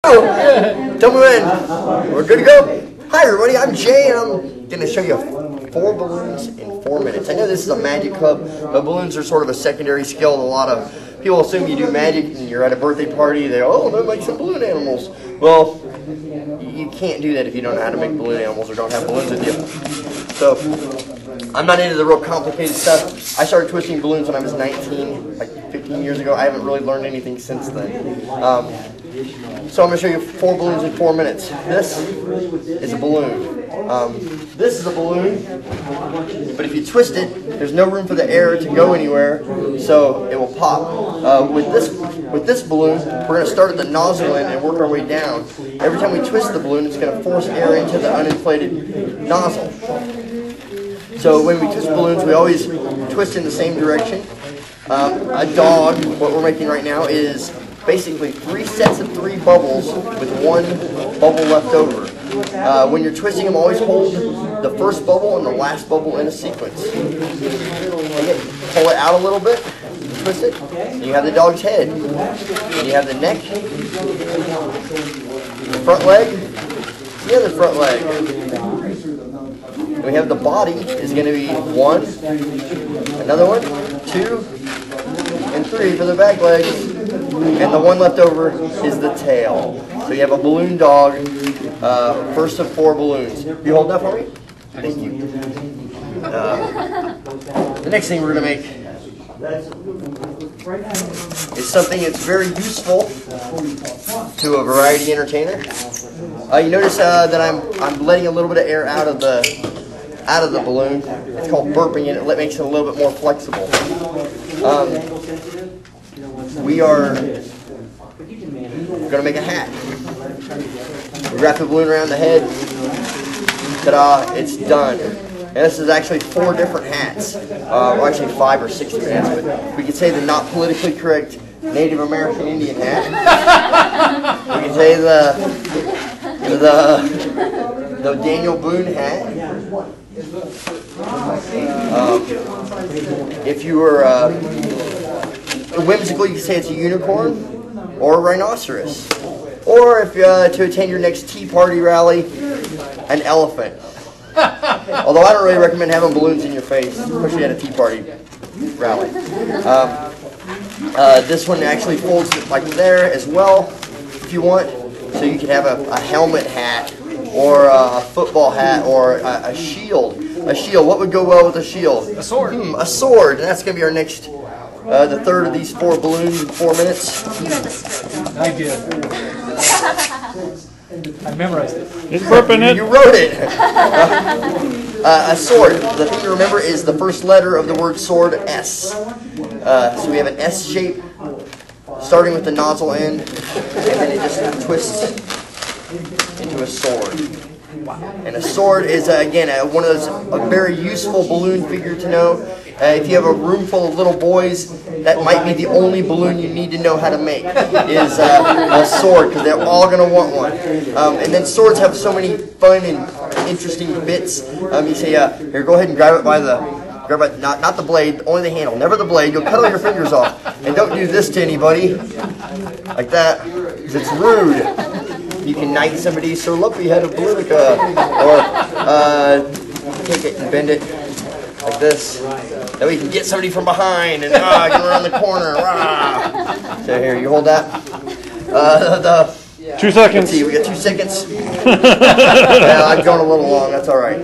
Tell me when. We're good to go. Hi everybody, I'm Jay and I'm going to show you 4 balloons in 4 minutes. I know this is a magic club, but balloons are sort of a secondary skill. A lot of people assume you do magic and you're at a birthday party. They go, oh, they'll make some balloon animals. Well, you can't do that if you don't know how to make balloon animals or don't have balloons with you. So, I'm not into the real complicated stuff. I started twisting balloons when I was 19, like 15 years ago. I haven't really learned anything since then. So I'm going to show you 4 balloons in 4 minutes. This is a balloon. This is a balloon, but if you twist it, there's no room for the air to go anywhere, so it will pop. With this balloon, we're going to start at the nozzle end and work our way down. Every time we twist the balloon, it's going to force air into the uninflated nozzle. So when we twist balloons, we always twist in the same direction. A dog, what we're making right now, is basically 3 sets of 3 bubbles with 1 bubble left over. When you're twisting them, always hold the first bubble and the last bubble in a sequence. Pull it out a little bit, twist it, and you have the dog's head. And you have the neck, the front leg, the other front leg. And we have the body is going to be 1, another one, 2, and 3 for the back legs. And the one left over is the tail. So you have a balloon dog, first of 4 balloons. You hold that for me? Thank you. The next thing we're going to make is something that's very useful to a variety entertainer. You notice that I'm letting a little bit of air out of the balloon. It's called burping it. It makes it a little bit more flexible. We are going to make a hat. We wrap the balloon around the head. Ta-da, it's done. And this is actually 4 different hats. Well, actually 5 or 6 different hats. But we could say the not politically correct Native American Indian hat. We could say the Daniel Boone hat. If you were whimsical, you could say it's a unicorn or a rhinoceros. Or if to attend your next Tea Party rally, an elephant. Although I don't really recommend having balloons in your face, especially at a Tea Party rally. This one actually folds like there as well, if you want. So you can have a helmet hat, or a football hat, or a shield. A shield. What would go well with a shield? A sword. A sword. And that's going to be our next, the third of these 4 balloons in 4 minutes. I did. I memorized it. He's burping it. You wrote it. A sword. The thing to remember is the first letter of the word sword, S. So we have an S shape, starting with the nozzle end, and then it just twists into a sword. And a sword is, again, one of those, a very useful balloon figure to know. If you have a room full of little boys, that might be the only balloon you need to know how to make, is a sword, because they're all going to want one. And then swords have so many fun and interesting bits. You say, here, go ahead and grab it by not the blade, only the handle, never the blade. You'll cut all your fingers off. And don't do this to anybody, like that, because it's rude. You can knight somebody, Sir Lumpy Head of Politica, or take it and bend it like this. That way you can get somebody from behind and get around the corner. So here, you hold that. 2 seconds. Let's see, we got 2 seconds. Yeah, I've gone a little long. That's all right.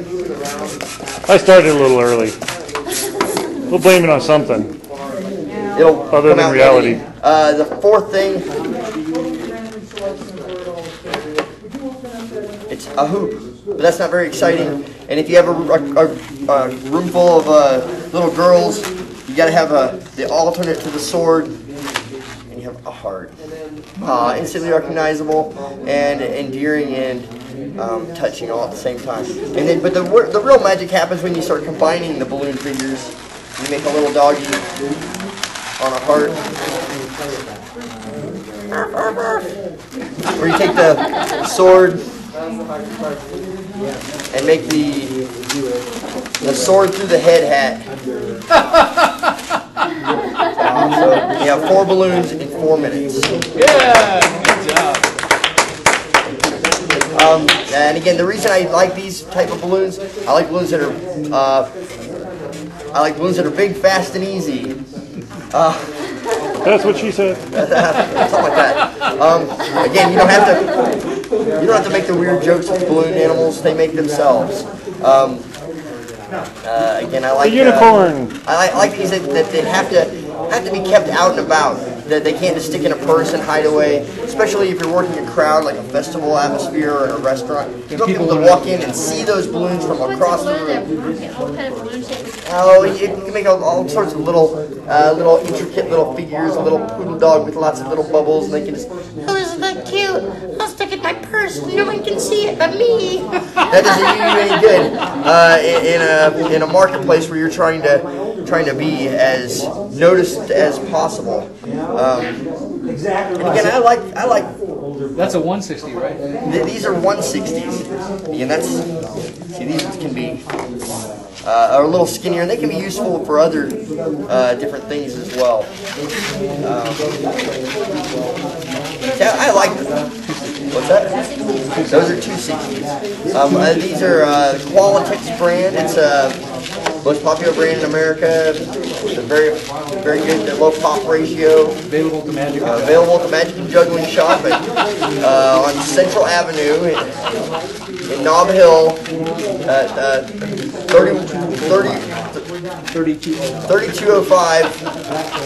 I started a little early. We'll blame it on something. It'll other come than out reality. The 4th thing. It's a hoop, but that's not very exciting. And if you have a room full of little girls, you got to have the alternate to the sword, and you have a heart. Instantly recognizable and endearing and touching all at the same time. And then, but the real magic happens when you start combining the balloon figures. You make a little doggy on a heart. Or you take the sword and make the sword through the head hat. So you have 4 balloons in 4 minutes. Yeah, good job. And again, the reason I like these type of balloons, I like balloons that are big, fast, and easy. That's what she said. Something like that. Again, you don't have to make the weird jokes with balloon animals. They make themselves. Again, I like a unicorn. I like these that have to be kept out and about. That they can't just stick in a purse and hide away. Especially if you're working a crowd like a festival atmosphere or in a restaurant. You want people to walk in and see those balloons from across the room. What kind of balloon shape? Oh, you can make all sorts of little intricate little figures, a little poodle dog with lots of little bubbles, and they can just, oh, isn't that cute? I'll stick it in my purse, no one can see it but me. That doesn't do you any good in a marketplace where you're trying to be as noticed as possible. And again, I like. That's a 160, right? These are 160s, and these can be. Are a little skinnier, and they can be useful for other different things as well. I like them. What's that? Those are 260s. These are Qualitex brand. It's a most popular brand in America. It's a very, very good low pop ratio. Available at the Magic. Available at the Magic and Juggling shop on Central Avenue in Nob Hill at 3205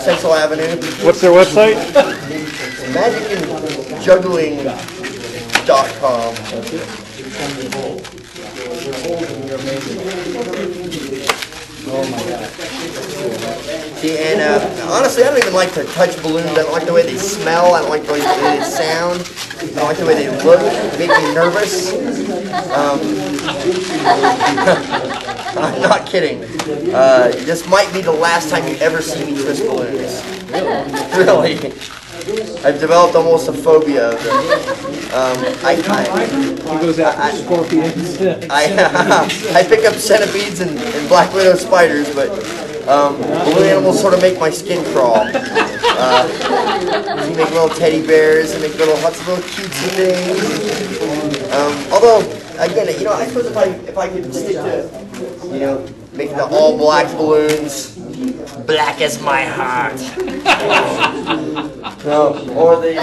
Central Avenue. What's their website? magicandjuggling.com. Oh my God. See, and honestly, I don't even like to touch balloons. I don't like the way they smell. I don't like the way they sound. I don't like the way they look. They make me nervous. I'm not kidding. This might be the last time you ever see me twist balloons. Really. I've developed almost a phobia of them. He goes after scorpions. I pick up centipedes and black widow spiders, but balloon animals sort of make my skin crawl. They make little teddy bears, they make lots of little cutesy things. Although, again, I suppose if I could stick to, making the all black balloons, black as my heart. Or the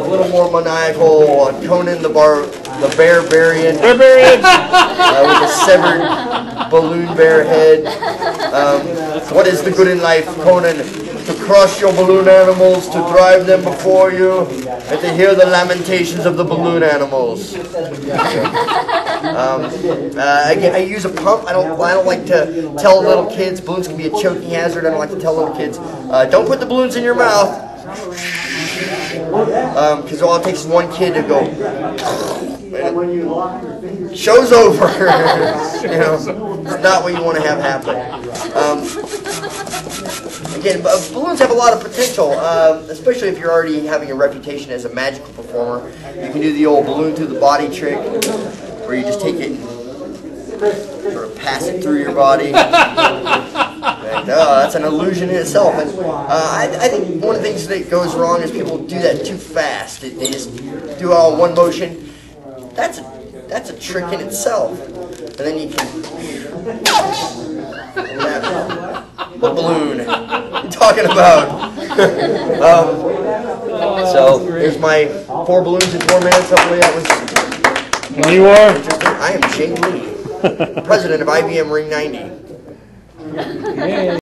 little more maniacal Conan the Barbarian. With a severed balloon bear head. What is the good in life, Conan? To crush your balloon animals, to drive them before you, and to hear the lamentations of the balloon animals. Again, I use a pump. I don't like to tell little kids balloons can be a choking hazard. I don't like to tell little kids don't put the balloons in your mouth, because all it takes is one kid to go. Show's over. It's not what you want to have happen. Again, balloons have a lot of potential, especially if you're already having a reputation as a magical performer. You can do the old balloon through the body trick, where you just take it and sort of pass it through your body. And, that's an illusion in itself. And I think one of the things that goes wrong is people do that too fast. They just do it all in one motion. That's a trick in itself. And then you can. What balloon? What are you talking about? So here's my 4 balloons in 4 minutes. Hopefully that was. And you are? Interesting. I am Jay Lee, president of IBM Ring 90. Yay.